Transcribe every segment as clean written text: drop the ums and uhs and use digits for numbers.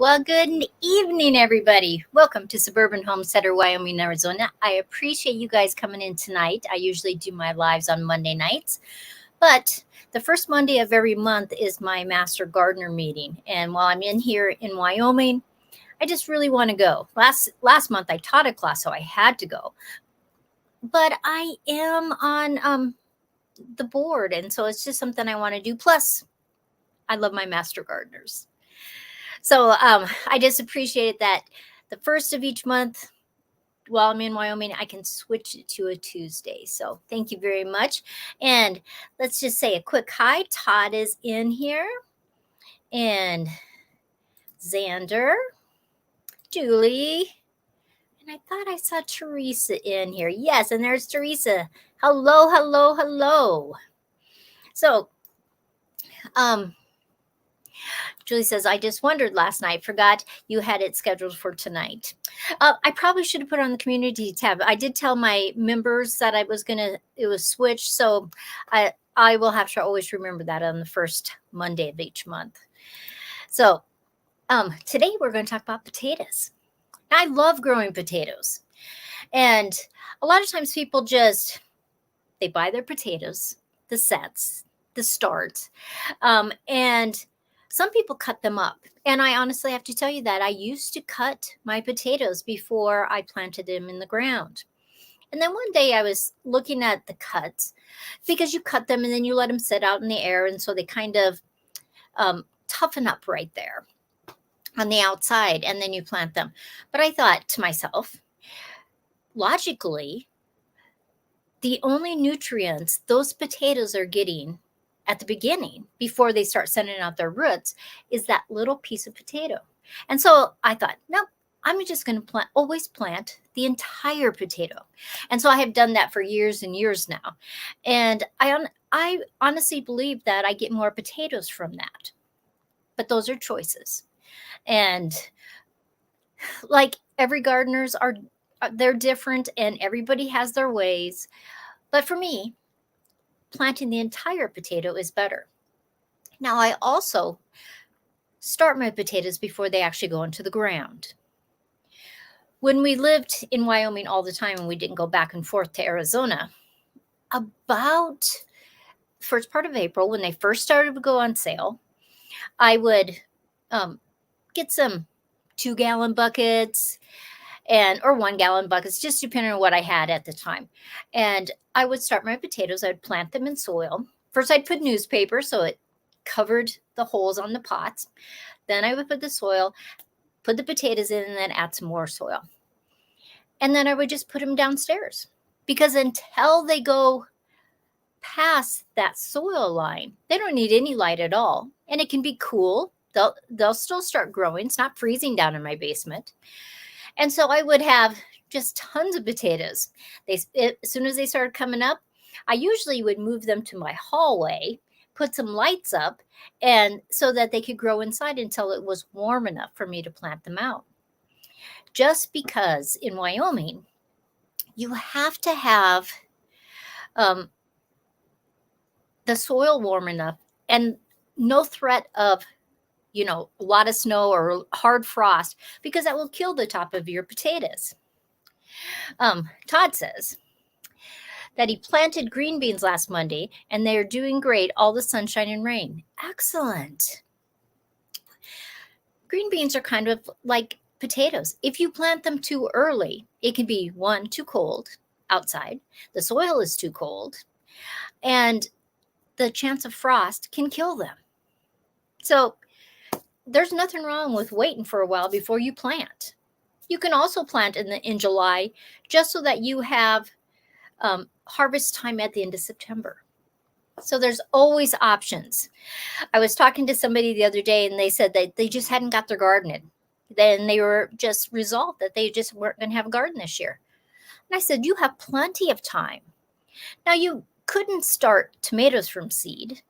Well, good evening, everybody. Welcome to Suburban Homesteader, Wyoming, Arizona. I appreciate you guys coming in tonight. I usually do my lives on Monday nights, but the first Monday of every month is my Master Gardener meeting. And while I'm in here in Wyoming, I just really want to go. Last month I taught a class, so I had to go. But I am on the board, and so it's just something I want to do. Plus, I love my Master Gardeners. So I just appreciate that the first of each month, while I'm in Wyoming, I can switch it to a Tuesday. So thank you very much. And let's just say a quick hi. Todd is in here. And Xander, Julie. And I thought I saw Teresa in here. Yes, and there's Teresa. Hello, hello, hello. So, Julie says, I just wondered last night, forgot you had it scheduled for tonight. I probably should have put it on the community tab. I did tell my members that it was switched. So I will have to always remember that on the first Monday of each month. So today we're going to talk about potatoes. I love growing potatoes. And a lot of times people they buy their potatoes, the sets, the starts, and some people cut them up. And I honestly have to tell you that I used to cut my potatoes before I planted them in the ground. And then one day I was looking at the cuts, because you cut them and then you let them sit out in the air. And so they kind of toughen up right there on the outside, and then you plant them. But I thought to myself, logically, the only nutrients those potatoes are getting at the beginning, before they start sending out their roots, is that little piece of potato. And so I thought, no, I'm just going to always plant the entire potato. And so I have done that for years and years now. And I honestly believe that I get more potatoes from that. But those are choices. And like every gardeners they're different, and everybody has their ways. But for me, planting the entire potato is better. Now, I also start my potatoes before they actually go into the ground. When we lived in Wyoming all the time and we didn't go back and forth to Arizona, about first part of April, when they first started to go on sale, I would get some 2-gallon buckets or 1-gallon buckets, just depending on what I had at the time. And I would start my potatoes. I would plant them in soil. First, I'd put newspaper so it covered the holes on the pots. Then I would put the soil, put the potatoes in, and then add some more soil. And then I would just put them downstairs, because until they go past that soil line, they don't need any light at all. And it can be cool. They'll still start growing. It's not freezing down in my basement. And so I would have just tons of potatoes. As soon as they started coming up, I usually would move them to my hallway, put some lights up, and so that they could grow inside until it was warm enough for me to plant them out. Just because in Wyoming, you have to have the soil warm enough and no threat of a lot of snow or hard frost, because that will kill the top of your potatoes. Todd says that he planted green beans last Monday and they're doing great, all the sunshine and rain. Excellent. Green beans are kind of like potatoes. If you plant them too early, it can be too cold outside. The soil is too cold, and the chance of frost can kill them. So there's nothing wrong with waiting for a while before you plant. You can also plant in July, just so that you have harvest time at the end of September. So there's always options. I was talking to somebody the other day, and they said that they just hadn't got their garden in. Then they were just resolved that they just weren't going to have a garden this year. And I said, you have plenty of time. Now, you couldn't start tomatoes from seed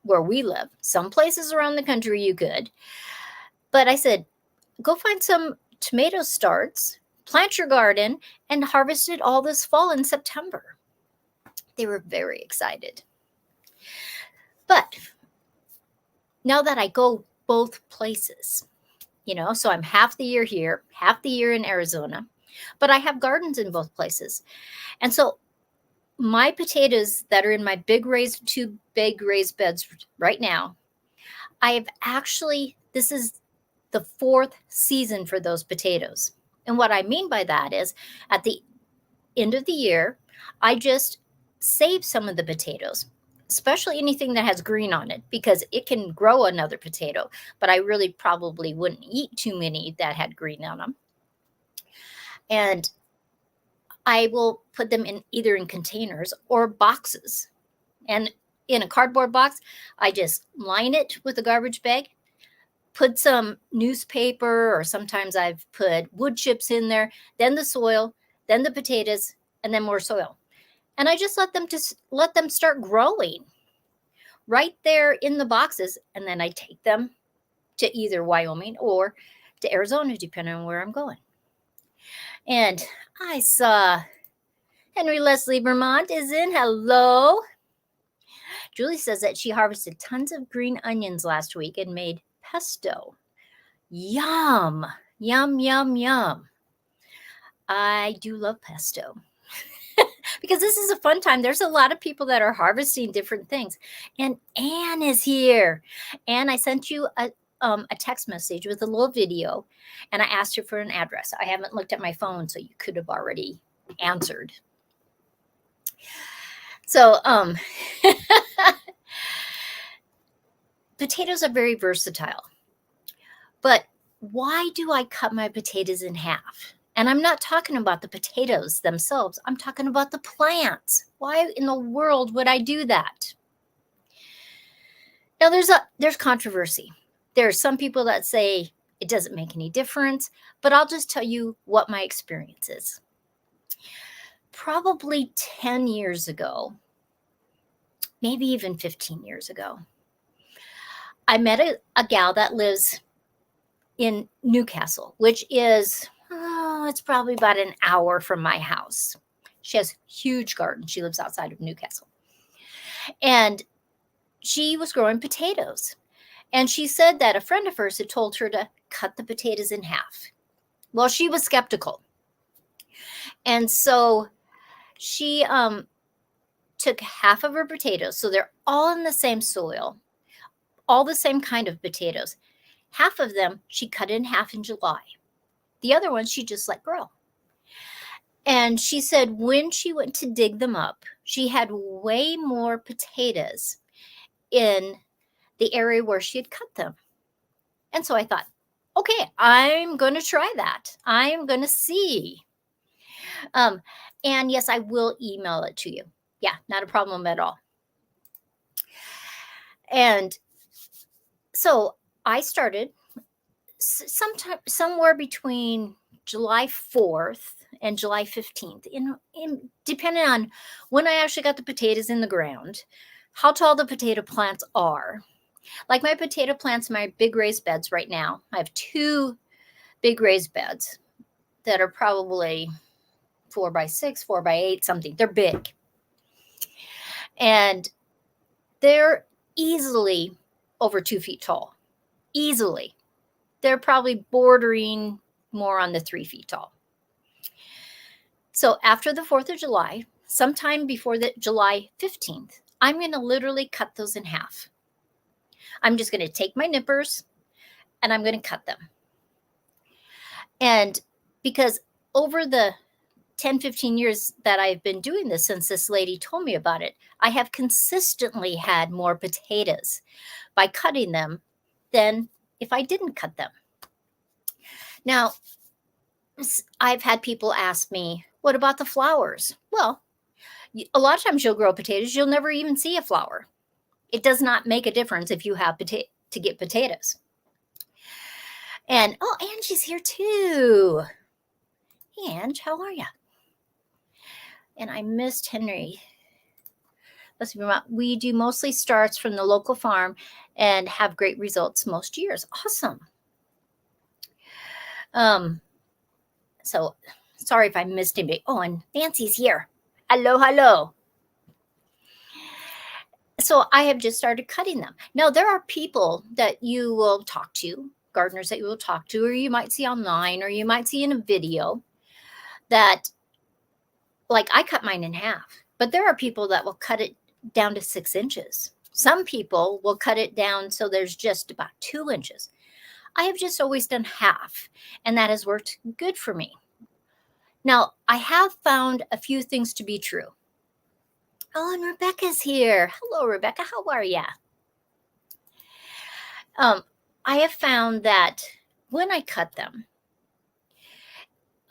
where we live. Some places around the country you could. But I said, go find some tomato starts, plant your garden, and harvest it all this fall in September. They were very excited. But now that I go both places, So I'm half the year here, half the year in Arizona, but I have gardens in both places. And so my potatoes that are in my two big raised beds right now, this is the fourth season for those potatoes. And what I mean by that is at the end of the year, I just save some of the potatoes, especially anything that has green on it, because it can grow another potato, but I really probably wouldn't eat too many that had green on them. And I will put them in either in containers or boxes. And in a cardboard box, I just line it with a garbage bag, put some newspaper, or sometimes I've put wood chips in there, then the soil, then the potatoes, and then more soil. And I just let them start growing right there in the boxes. And then I take them to either Wyoming or to Arizona, depending on where I'm going. And I saw Henry Leslie Vermont is in. Hello. Julie says that she harvested tons of green onions last week and made pesto. Yum, yum, yum, yum. I do love pesto because this is a fun time. There's a lot of people that are harvesting different things. And Anne is here. Anne, I sent you a text message with a little video, and I asked her for an address. I haven't looked at my phone, so you could have already answered. So potatoes are very versatile. But why do I cut my potatoes in half? And I'm not talking about the potatoes themselves. I'm talking about the plants. Why in the world would I do that? Now, there's controversy. There are some people that say it doesn't make any difference, but I'll just tell you what my experience is. Probably 10 years ago, maybe even 15 years ago, I met a gal that lives in Newcastle, which is, it's probably about an hour from my house. She has a huge garden. She lives outside of Newcastle. And she was growing potatoes. And she said that a friend of hers had told her to cut the potatoes in half. Well, she was skeptical. And so she took half of her potatoes. So they're all in the same soil, all the same kind of potatoes. Half of them she cut in half in July. The other ones she just let grow. And she said when she went to dig them up, she had way more potatoes in the area where she had cut them. And so I thought, okay, I'm going to try that. I'm going to see. And yes, I will email it to you. Yeah, not a problem at all. And so I started somewhere between July 4th and July 15th, depending on when I actually got the potatoes in the ground, how tall the potato plants are. Like my potato plants, my big raised beds right now, I have 2 big raised beds that are probably 4x6, 4x8, something. They're big. And they're easily over 2 feet tall. Easily. They're probably bordering more on the 3 feet tall. So after the 4th of July, sometime before the July 15th, I'm going to literally cut those in half. I'm just going to take my nippers and I'm going to cut them. And because over the 10, 15 years that I've been doing this since this lady told me about it, I have consistently had more potatoes by cutting them than if I didn't cut them. Now, I've had people ask me, what about the flowers? Well, a lot of times you'll grow potatoes, you'll never even see a flower. It does not make a difference if you have to get potatoes. And, oh, Angie's here too. Hey, Ange, how are you? And I missed Henry. Let's see, we do mostly starts from the local farm and have great results most years. Awesome. So sorry if I missed him. Oh, and Nancy's here. Hello, hello. So I have just started cutting them. Now, there are people that you will talk to gardeners that you will talk to, or you might see online, or you might see in a video that, like, I cut mine in half, but there are people that will cut it down to 6 inches. Some people will cut it down so there's just about 2 inches. I have just always done half, and that has worked good for me. Now, I have found a few things to be true. Oh, and Rebecca's here. Hello, Rebecca. How are ya? I have found that when I cut them,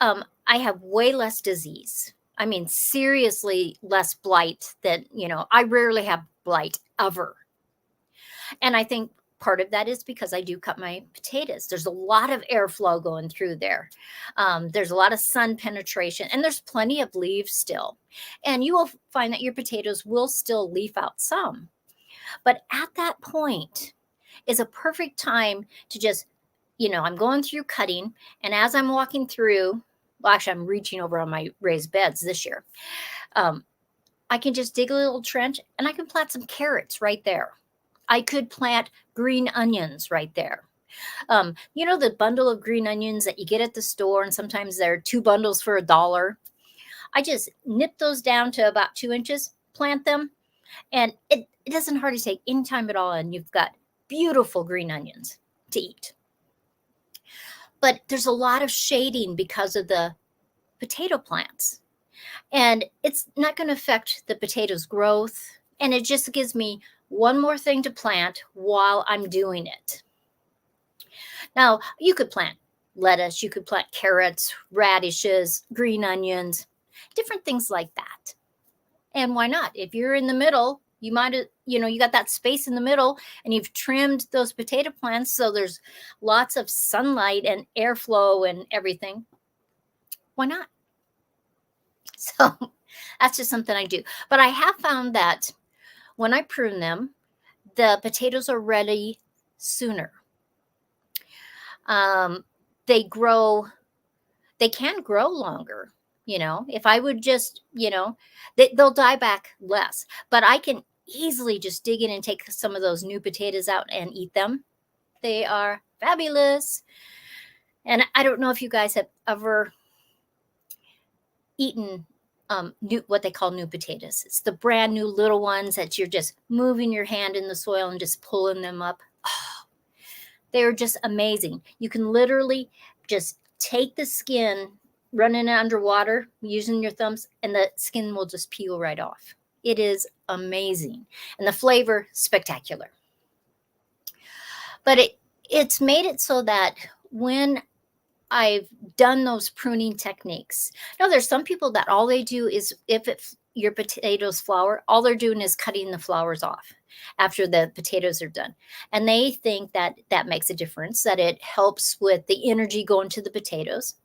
I have way less disease. I mean, seriously less blight than, I rarely have blight ever. And I think part of that is because I do cut my potatoes. There's a lot of airflow going through there. There's a lot of sun penetration, and there's plenty of leaves still. And you will find that your potatoes will still leaf out some. But at that point is a perfect time to just, I'm going through cutting, and as I'm walking through, well, actually, I'm reaching over on my raised beds this year. I can just dig a little trench, and I can plant some carrots right there. I could plant green onions right there. The bundle of green onions that you get at the store, and sometimes they're 2 bundles for $1. I just nip those down to about 2 inches, plant them, and it doesn't hardly take any time at all, and you've got beautiful green onions to eat. But there's a lot of shading because of the potato plants, and it's not going to affect the potatoes' growth, and it just gives me one more thing to plant while I'm doing it. Now, you could plant lettuce, you could plant carrots, radishes, green onions, different things like that. And why not? If you're in the middle, you might, you got that space in the middle, and you've trimmed those potato plants so there's lots of sunlight and airflow and everything. Why not? So that's just something I do. But I have found that when I prune them, the potatoes are ready sooner. They can grow longer. If I would just, they'll die back less, but I can easily just dig in and take some of those new potatoes out and eat them. They are fabulous. And I don't know if you guys have ever eaten what they call new potatoes. It's the brand new little ones that you're just moving your hand in the soil and just pulling them up. Oh, they're just amazing. You can literally just take the skin, running it underwater using your thumbs, and the skin will just peel right off. It is amazing. And the flavor, spectacular. But it's made it so that when I've done those pruning techniques. Now, there's some people that all they do is, if your potatoes flower, all they're doing is cutting the flowers off after the potatoes are done. And they think that that makes a difference, that it helps with the energy going to the potatoes.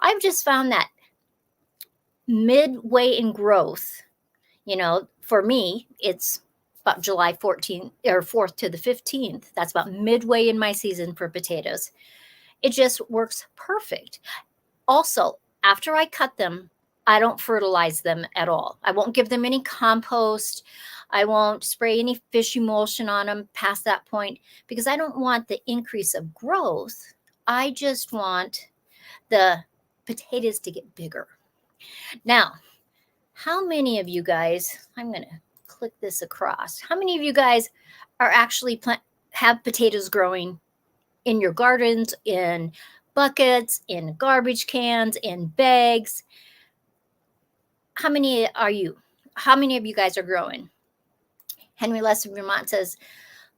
I've just found that midway in growth, for me, it's about July 14th or 4th to the 15th. That's about midway in my season for potatoes. It just works perfect. Also, after I cut them, I don't fertilize them at all. I won't give them any compost. I won't spray any fish emulsion on them past that point, because I don't want the increase of growth. I just want the potatoes to get bigger. Now, how many of you guys, I'm going to click this across. How many of you guys are actually have potatoes growing in your gardens, in buckets, in garbage cans, in bags? How many are you? How many of you guys are growing? Henry Lester Vermont says,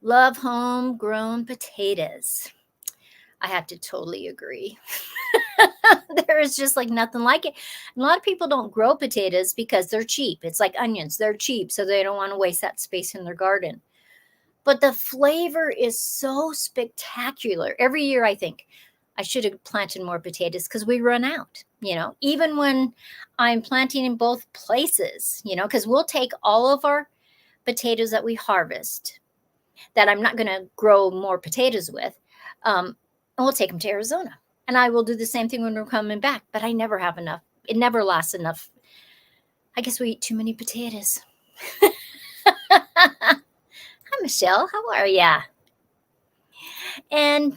love homegrown potatoes. I have to totally agree. There is just like nothing like it. A lot of people don't grow potatoes because they're cheap. It's like onions. They're cheap, so they don't want to waste that space in their garden. But the flavor is so spectacular. Every year I think I should have planted more potatoes because we run out, even when I'm planting in both places, because we'll take all of our potatoes that we harvest that I'm not going to grow more potatoes with, and we'll take them to Arizona. And I will do the same thing when we're coming back, but I never have enough. It never lasts enough. I guess we eat too many potatoes. Hi, Michelle. How are ya? And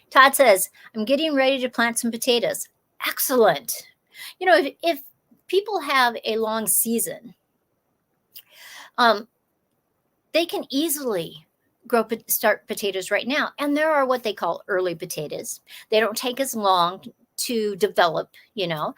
Todd says, I'm getting ready to plant some potatoes. Excellent. You know, if people have a long season, they can easily start potatoes right now. And there are what they call early potatoes. They don't take as long to develop, you know.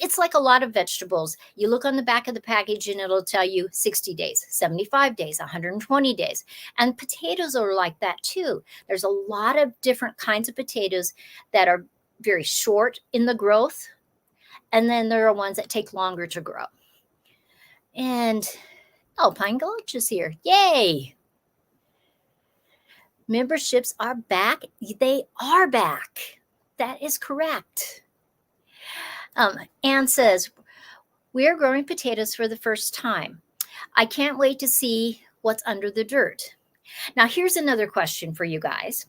It's like a lot of vegetables. You look on the back of the package and it'll tell you 60 days, 75 days, 120 days. And potatoes are like that too. There's a lot of different kinds of potatoes that are very short in the growth. And then there are ones that take longer to grow. And Alpine Gulch is here. Yay! Memberships are back. They are back. That is correct. Anne says, we are growing potatoes for the first time. I can't wait to see what's under the dirt. Now, here's another question for you guys.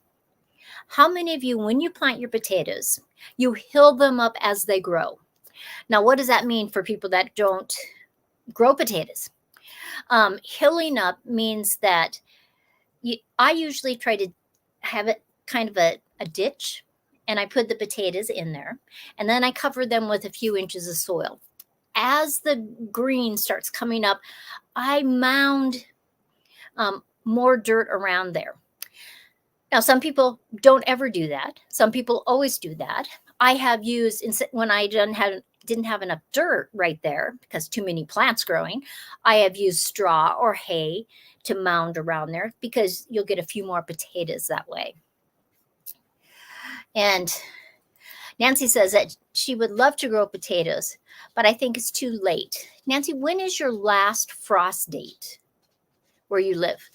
How many of you, when you plant your potatoes, you hill them up as they grow? Now, what does that mean for people that don't grow potatoes? Hilling up means that I usually try to have it kind of a ditch, and I put the potatoes in there, and then I cover them with a few inches of soil. As the green starts coming up, I mound more dirt around there. Now, some people don't ever do that. Some people always do that. I have used, when I didn't have enough dirt right there because too many plants growing, I have used straw or hay to mound around there because you'll get a few more potatoes that way. And Nancy says that she would love to grow potatoes, but I think it's too late. Nancy, when is your last frost date where you live?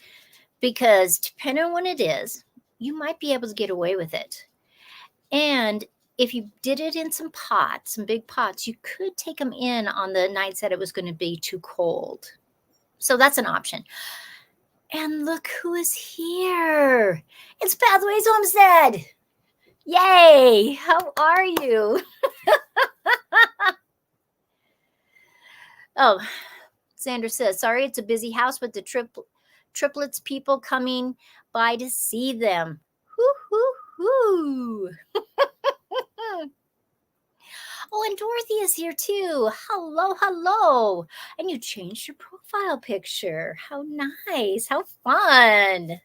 Because depending on when it is, you might be able to get away with it. And if you did it in some pots, some big pots, you could take them in on the nights that it was going to be too cold. So that's an option. And look who is here. It's Pathways Homestead. Yay. How are you? Oh, Sandra says, sorry, it's a busy house with the triplets people coming by to see them. Hoo. Oh, and Dorothy is here too. Hello. And you changed your profile picture. How nice. How fun.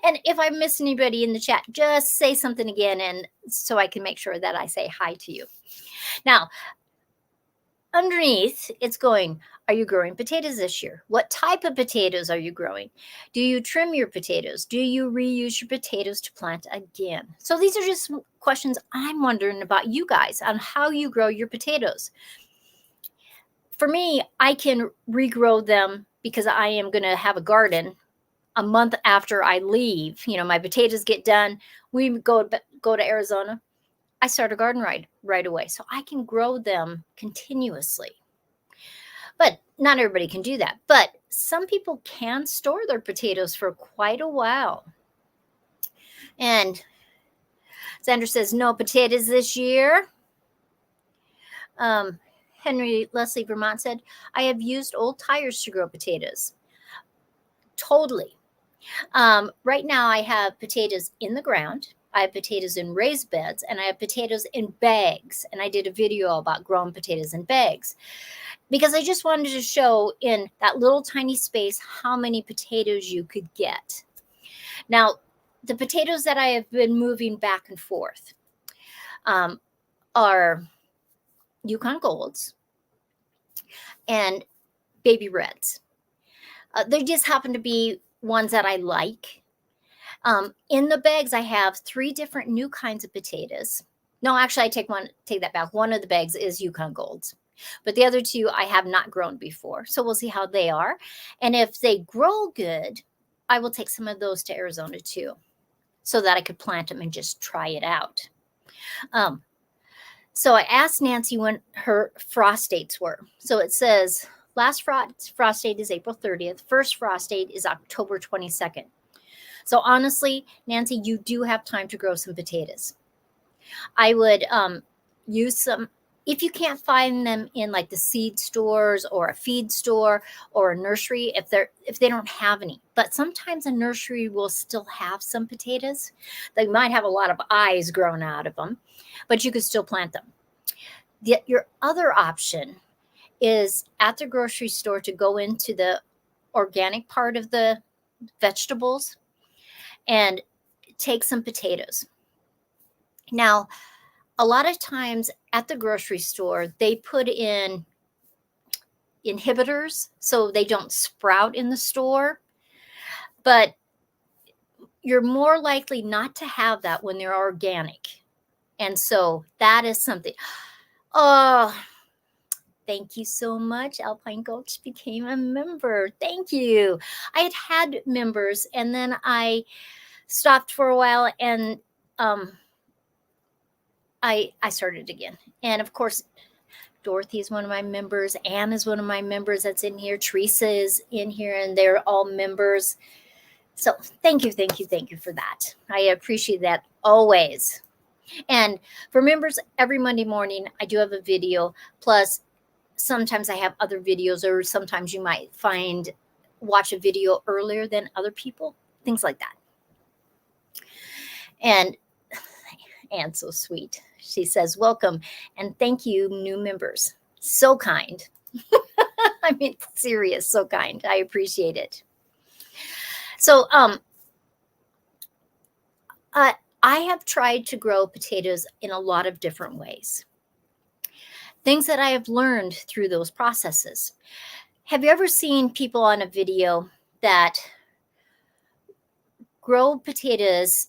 And if I miss anybody in the chat, just say something again, and so I can make sure that I say hi to you. Now, underneath, it's going, are you growing potatoes this year? What type of potatoes are you growing? Do you trim your potatoes? Do you reuse your potatoes to plant again? So these are just questions I'm wondering about you guys on how you grow your potatoes. For me, I can regrow them because I am going to have a garden a month after I leave. You know, my potatoes get done. We go to Arizona. I start a garden right away. So I can grow them continuously. But not everybody can do that. But some people can store their potatoes for quite a while. And Sandra says, no potatoes this year. Henry Leslie Vermont said, I have used old tires to grow potatoes. Totally. Right now I have potatoes in the ground. I have potatoes in raised beds, and I have potatoes in bags. And I did a video about growing potatoes in bags because I just wanted to show in that little tiny space how many potatoes you could get. Now, the potatoes that I have been moving back and forth are Yukon Golds and Baby Reds. They just happen to be ones that I like. In the bags, I have 3 different new kinds of potatoes. No, actually, I take that back. One of the bags is Yukon Golds, but the other 2 I have not grown before. So we'll see how they are. And if they grow good, I will take some of those to Arizona too, so that I could plant them and just try it out. So I asked Nancy when her frost dates were. So it says last frost date is April 30th. First frost date is October 22nd. So honestly, Nancy, you do have time to grow some potatoes. I would use some, If you can't find them in like the seed stores or a feed store or a nursery, if they don't have any, but sometimes a nursery will still have some potatoes. They might have a lot of eyes growing out of them, but you could still plant them. Your other option is at the grocery store to go into the organic part of the vegetables and take some potatoes. Now, a lot of times at the grocery store, they put in inhibitors so they don't sprout in the store, but you're more likely not to have that when they're organic. And so that is something. Oh, thank you so much. Alpine Gulch became a member. Thank you. I had members and then I stopped for a while and I started again. And of course, Dorothy is one of my members. Anne is one of my members that's in here. Teresa is in here, and they're all members. So thank you for that. I appreciate that always. And for members, every Monday morning, I do have a video. Plus, sometimes I have other videos, or sometimes you might watch a video earlier than other people, things like that. And Anne's so sweet. She says, welcome and thank you, new members. So kind. I mean, serious, so kind. I appreciate it. So I have tried to grow potatoes in a lot of different ways. Things that I have learned through those processes. Have you ever seen people on a video that grow potatoes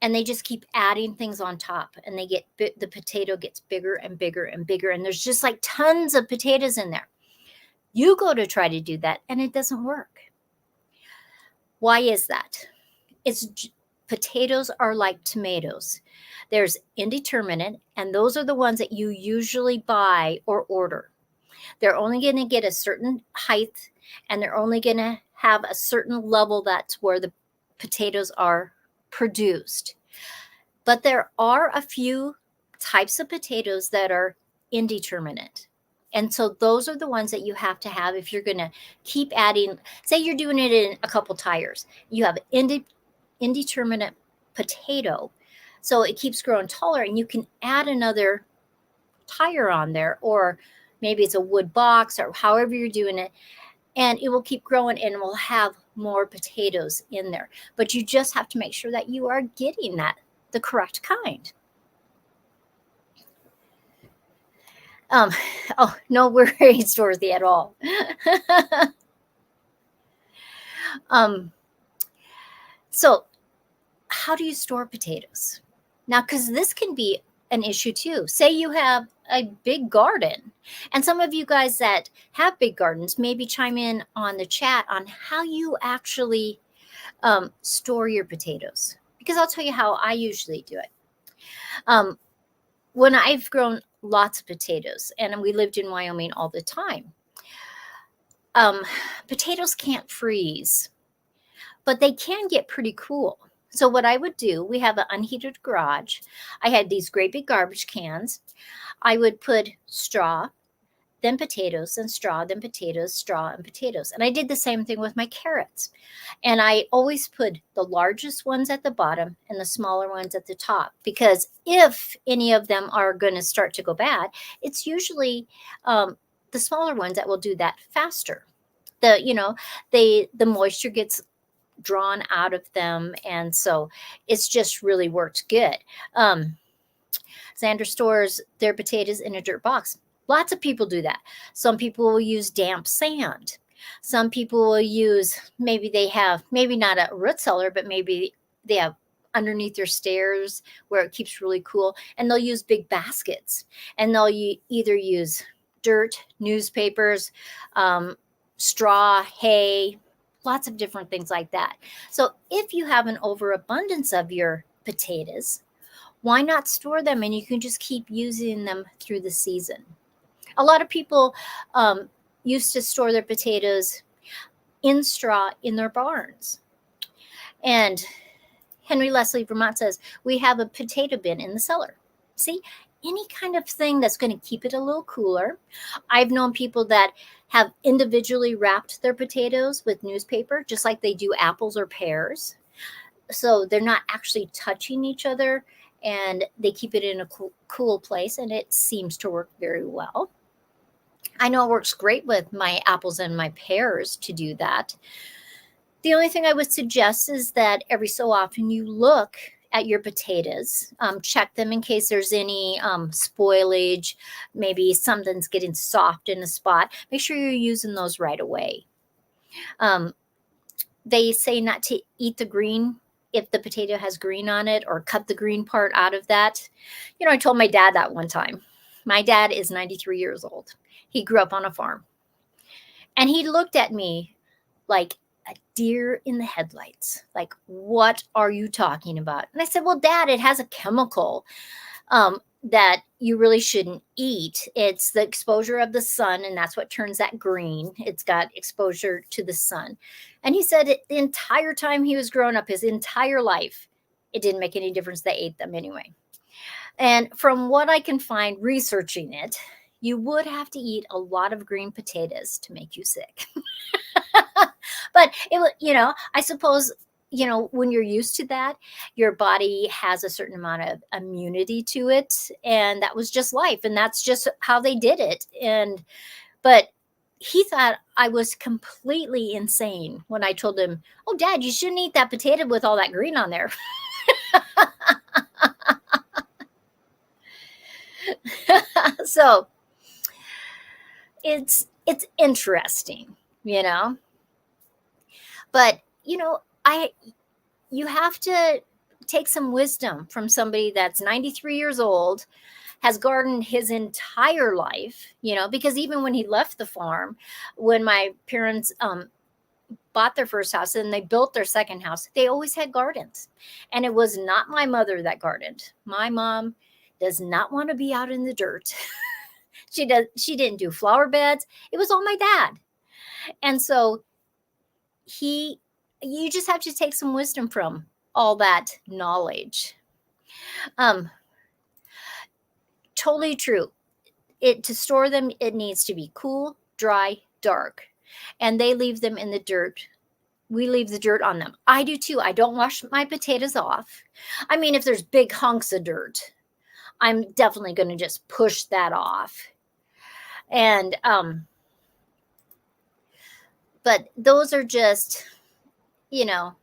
and they just keep adding things on top, and the potato gets bigger and bigger and bigger, and there's just like tons of potatoes in there? You go to try to do that and it doesn't work. Why is that? Potatoes are like tomatoes. There's indeterminate, and those are the ones that you usually buy or order. They're only going to get a certain height, and they're only going to have a certain level. That's where the potatoes are produced. But there are a few types of potatoes that are indeterminate. And so those are the ones that you have to have if you're going to keep adding. Say you're doing it in a couple tires. You have indeterminate potato. So it keeps growing taller, and you can add another tire on there, or maybe it's a wood box, or however you're doing it. And it will keep growing and will have more potatoes in there. But you just have to make sure that you are getting the correct kind. Oh, no worries, Dorothy, at all. So how do you store potatoes? Now, because this can be an issue too. Say you have a big garden, and some of you guys that have big gardens maybe chime in on the chat on how you actually store your potatoes, because I'll tell you how I usually do it. When I've grown lots of potatoes, and we lived in Wyoming all the time, potatoes can't freeze, but they can get pretty cool. So what I would do, we have an unheated garage. I had these great big garbage cans. I would put straw, then potatoes, then straw, then potatoes, straw, and potatoes. And I did the same thing with my carrots. And I always put the largest ones at the bottom and the smaller ones at the top, because if any of them are going to start to go bad, it's usually the smaller ones that will do that faster. The moisture gets drawn out of them, and so it's just really worked good. Xander stores their potatoes in a dirt box. Lots of people do that. Some people will use damp sand. Some people will use, maybe not a root cellar, but maybe they have underneath their stairs where it keeps really cool, and they'll use big baskets, and they'll either use dirt, newspapers, straw, hay, lots of different things like that. So if you have an overabundance of your potatoes, why not store them, and you can just keep using them through the season? A lot of people used to store their potatoes in straw in their barns. And Henry Leslie Vermont says, we have a potato bin in the cellar. See, any kind of thing that's going to keep it a little cooler. I've known people that have individually wrapped their potatoes with newspaper, just like they do apples or pears. So they're not actually touching each other, and they keep it in a cool place, and it seems to work very well. I know it works great with my apples and my pears to do that. The only thing I would suggest is that every so often you look at your potatoes, check them in case there's any spoilage, maybe something's getting soft in a spot. Make sure you're using those right away. They say not to eat the green if the potato has green on it, or cut the green part out of that. You know, I told my dad that one time. My dad is 93 years old. He grew up on a farm. And he looked at me like a deer in the headlights. Like, what are you talking about? And I said, well, Dad, it has a chemical that you really shouldn't eat. It's the exposure of the sun, and that's what turns that green. It's got exposure to the sun. And he said the entire time he was growing up, his entire life, it didn't make any difference. They ate them anyway. And from what I can find researching it, you would have to eat a lot of green potatoes to make you sick. But it, you know, I suppose, you know, when you're used to that, your body has a certain amount of immunity to it, and that was just life, and that's just how they did it. But he thought I was completely insane when I told him, "Oh, Dad, you shouldn't eat that potato with all that green on there." So it's interesting, you know. But, you know, you have to take some wisdom from somebody that's 93 years old, has gardened his entire life, you know, because even when he left the farm, when my parents bought their first house and they built their second house, they always had gardens. And it was not my mother that gardened. My mom does not want to be out in the dirt. She didn't do flower beds. It was all my dad. And so you just have to take some wisdom from all that knowledge. Totally true. To store them, it needs to be cool, dry, dark. And they leave them in the dirt. We leave the dirt on them. I do too. I don't wash my potatoes off. I mean, if there's big hunks of dirt, I'm definitely going to just push that off. And but those are just, you know,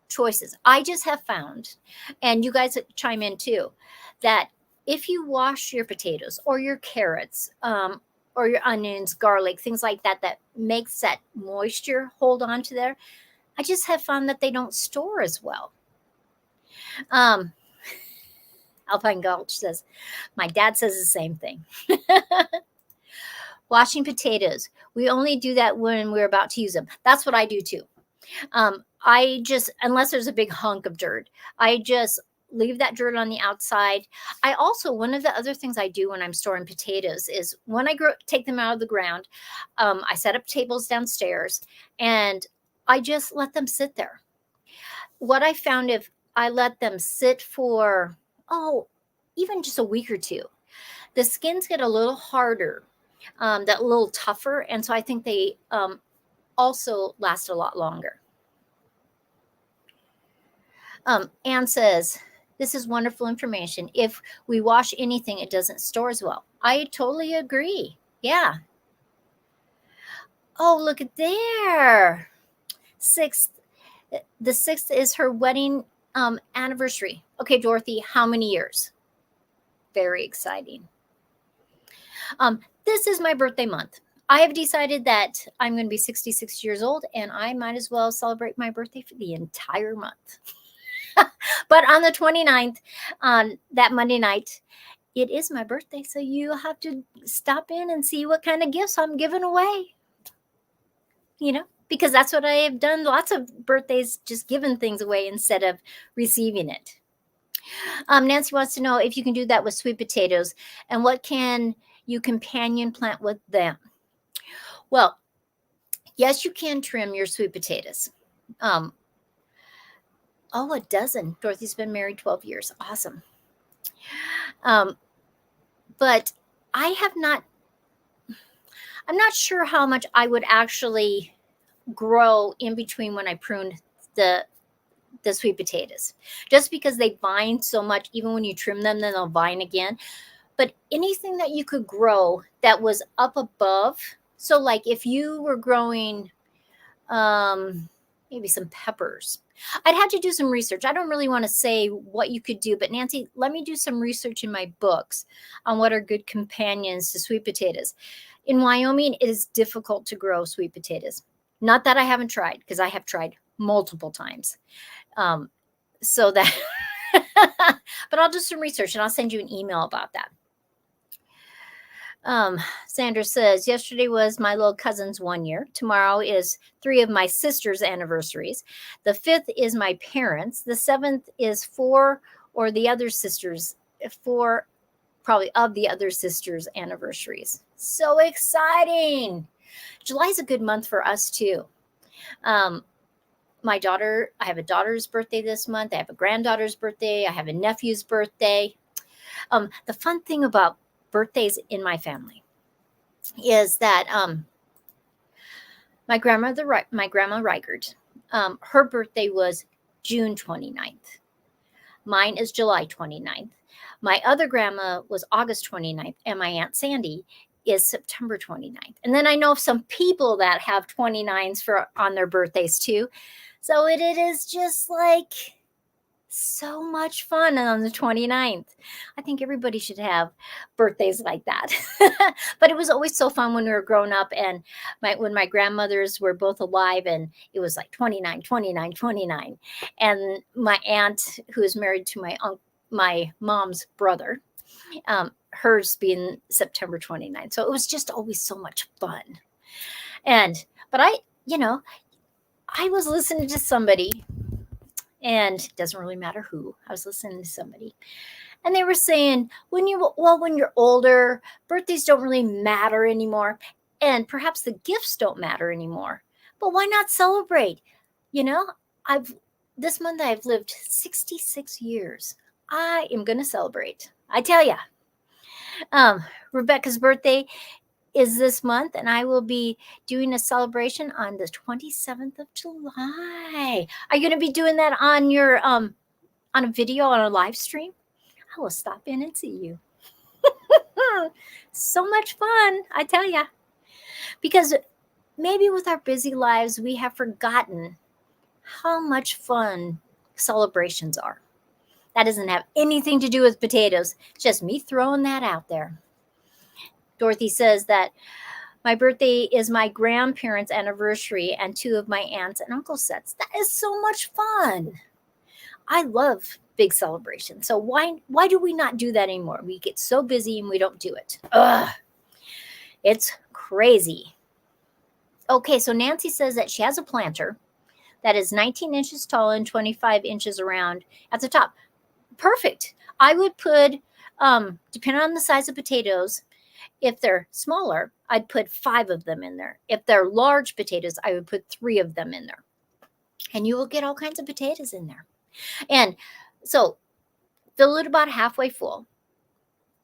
choices. I just have found, and you guys chime in too, that if you wash your potatoes or your carrots, or your onions, garlic, things like that, that makes that moisture hold on to there, I just have found that they don't store as well. Alpine Gulch says, my dad says the same thing. Washing potatoes. We only do that when we're about to use them. That's what I do too. I just, unless there's a big hunk of dirt, I just leave that dirt on the outside. I also, one of the other things I do when I'm storing potatoes is when I take them out of the ground, I set up tables downstairs and I just let them sit there. What I found, if I let them sit for, even just a week or two, the skins get a little harder, that a little tougher. And so I think they also last a lot longer. Anne says, this is wonderful information. If we wash anything, it doesn't store as well. I totally agree. Yeah. Oh, look at there. The 6th is her wedding anniversary. Okay, Dorothy, how many years? Very exciting. This is my birthday month. I have decided that I'm going to be 66 years old, and I might as well celebrate my birthday for the entire month. But on the 29th, on that Monday night, it is my birthday. So you have to stop in and see what kind of gifts I'm giving away. You know, because that's what I have done. Lots of birthdays, just giving things away instead of receiving it. Nancy wants to know if you can do that with sweet potatoes, and what can you companion plant with them? Well, yes, you can trim your sweet potatoes. A dozen. Dorothy's been married 12 years. Awesome. but I'm not sure how much I would actually grow in between when I pruned the sweet potatoes, just because they vine so much. Even when you trim them, then they'll vine again. But anything that you could grow that was up above, so like if you were growing maybe some peppers, I'd have to do some research. I don't really want to say what you could do, but Nancy, let me do some research in my books on what are good companions to sweet potatoes. In Wyoming, it is difficult to grow sweet potatoes. Not that I haven't tried, because I have tried multiple times. So that, but I'll do some research and I'll send you an email about that. Sandra says, yesterday was my little cousin's 1 year. Tomorrow is 3 of my sister's anniversaries. The 5th is my parents. The 7th is 4 or the other sisters, 4 probably of the other sisters' anniversaries. So exciting. July is a good month for us too. My daughter, I have a daughter's birthday this month. I have a granddaughter's birthday. I have a nephew's birthday. The fun thing about birthdays in my family is that my grandma Reichert, her birthday was June 29th. Mine is July 29th. My other grandma was August 29th, and my Aunt Sandi is September 29th. And then I know of some people that have 29s on their birthdays too. So it is just like so much fun on the 29th. I think everybody should have birthdays like that. But it was always so fun when we were growing up, and when my grandmothers were both alive, and it was like 29, 29, 29. And my aunt, who is married to my mom's brother, hers being September 29th. So it was just always so much fun. But I was listening to somebody, and it doesn't really matter who. I was listening to somebody, and they were saying, when you're older, birthdays don't really matter anymore, and perhaps the gifts don't matter anymore. But why not celebrate? This month I've lived 66 years. I am going to celebrate. I tell you. Rebecca's birthday is this month, and I will be doing a celebration on the 27th of July. Are you going to be doing that on your on a video, on a live stream? I will stop in and see you. So much fun, I tell you. Because maybe with our busy lives, we have forgotten how much fun celebrations are. That doesn't have anything to do with potatoes. It's just me throwing that out there. Dorothy says that my birthday is my grandparents' anniversary and 2 of my aunts and uncles' sets. That is so much fun. I love big celebrations. So why do we not do that anymore? We get so busy and we don't do it. Ugh. It's crazy. Okay, so Nancy says that she has a planter that is 19 inches tall and 25 inches around at the top. Perfect. I would put, depending on the size of potatoes, if they're smaller, I'd put 5 of them in there. If they're large potatoes, I would put 3 of them in there. And you will get all kinds of potatoes in there. And so fill it about halfway full.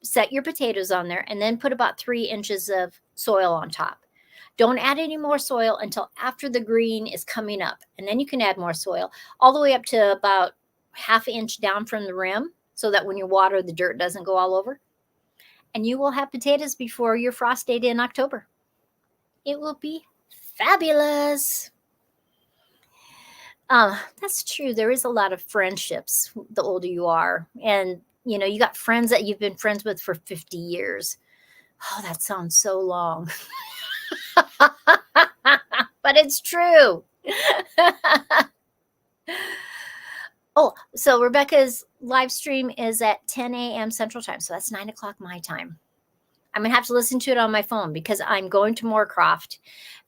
Set your potatoes on there, and then put about 3 inches of soil on top. Don't add any more soil until after the green is coming up. And then you can add more soil all the way up to about ½ inch down from the rim, so that when you water, the dirt doesn't go all over. And you will have potatoes before your frost date in October. It will be fabulous. That's true. There is a lot of friendships the older you are. And, you got friends that you've been friends with for 50 years. Oh, that sounds so long. But it's true. Oh, so Rebecca's live stream is at 10 a.m. Central Time. So that's 9 o'clock my time. I'm going to have to listen to it on my phone because I'm going to Moorcroft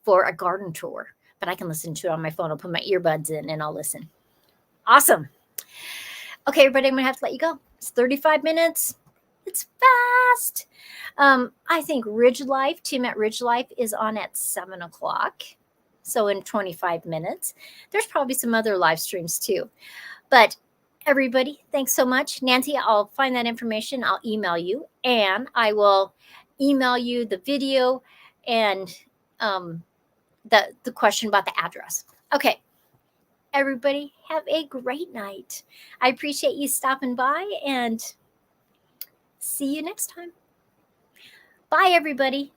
for a garden tour. But I can listen to it on my phone. I'll put my earbuds in and I'll listen. Awesome. Okay, everybody, I'm going to have to let you go. It's 35 minutes. It's fast. I think Ridge Life, Tim at Ridge Life, is on at 7 o'clock. So in 25 minutes. There's probably some other live streams too. But everybody, thanks so much. Nancy, I'll find that information. I'll email you, and I will email you the video and the question about the address. Okay. Everybody, have a great night. I appreciate you stopping by, and see you next time. Bye, everybody.